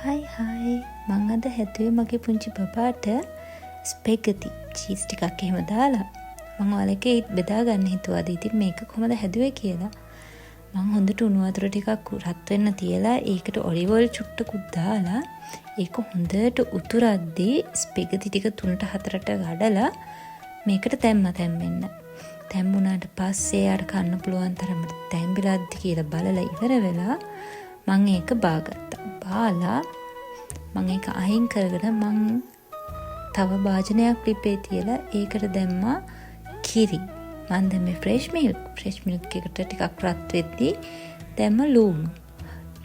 හයි මං අද හැදුවේ මගේ පුංචි බබාට ස්පෙගති චීස් ටිකක් එහෙම දාලා මං ඔයාලට බෙදා ගන්න හිතුවා. ඉතින් මේක කොහොමද හැදුවේ කියලා මං හොඳට උණු වතුර ටිකක් රත් වෙන්න තියලා ඒකට ඔලිව් ඔයිල් චුට්ටකුත් දාලා ඒක හොඳට උතුරද්දී ස්පෙගති ටික 3ට 4ට කඩලා මේකට තැම්බෙන්න. තැම්බුණාට පස්සේ යාට කන්න පුළුවන් තරමට තැම්බිලාද්දි කියලා බලලා ඉවර වෙලා මං ඒක බාගත්තා. බාලා මං ඒක අයින් කරගෙන මං තව භාජනයක් ලිපේ තියලා ඒකට දැම්මා කිරි. මං දැම්මේ ෆ්‍රෙෂ් මිල්ක් එකට ටිකක් රත් වෙද්දී දැම්ම ලුණු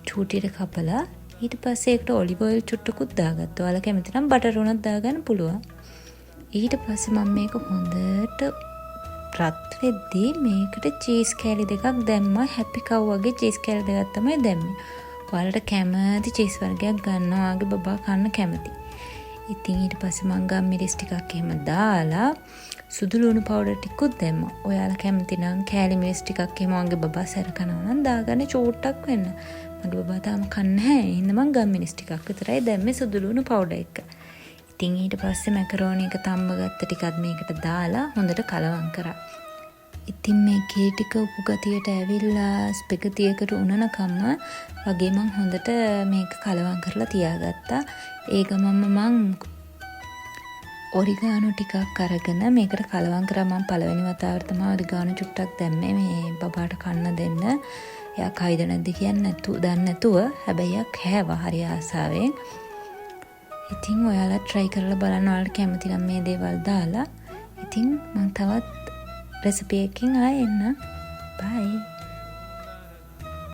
චූටියට කපලා ඊට පස්සේ ඒකට ඔලිව් ඔයිල් චුට්ටකුත් දාගත්තා. ඔයාලා කැමති නම් බටර් උනත් දාගන්න පුළුවන්. ඊට පස්සේ මම මේක හොඳට රත් වෙද්දී මේකට චීස් කෑලි දෙකක් දැම්මා. හැපි කව් වගේ චීස් කෑලි දෙකක් තමයි දැම්මේ. ඔයාලට කැමති චීස් වර්ගයක් ගන්නවා වගේ බබා කන්න කැමති. ඉතින් ඊට පස්සේ මං ගම් මිරිස් ටිකක් එහෙම දාලා සුදු ලුණු පවුඩර් ටිකකුත් දැම්මා. ඔයාලා කැමති නම් කෑලි මිරිස් ටිකක් එහෙම වගේ බබා සැර කනවා නම් දාගන්න චූට්ටක් වෙන්න. මගේ බබා තාම කන්නේ නැහැ. එහෙනම් මං ගම් මිරිස් ටිකක් විතරයි දැම්මේ සුදු ලුණු පවුඩර් එක. ඉතින් ඊට පස්සේ මැකරෝනි එක තම්බගත්ත ටිකත් මේකට දාලා හොඳට කලවම් කරා. ඉතින් මේ කී ටික උපු ගතියට ඇවිල්ලා ස්පෙගතියකට උනනකම්ම වගේ මං හොඳට මේක කලවම් කරලා තියාගත්තා. ඒ ගමන්ම මං ඔරිගානෝ ටිකක් අරගෙන මේකට කලවම් කරා. මං පළවෙනි වතාවට තමයි ඔරිගානෝ චුට්ටක් දැම්මේ මේ බබාට කන්න දෙන්න. එයා කයිද නැද්ද කියන්නේ දන්නේ නැතුව. හැබැයි එයා කෑවා හරි ආසාවෙන්. ඉතින් ඔයාලා try කරලා බලන්න. ඔයාලට කැමති නම් මේ දේවල් දාලා. ඉතින් මං තවත් රෙසිපි එකකින් ආයෙ එන්න. බයි.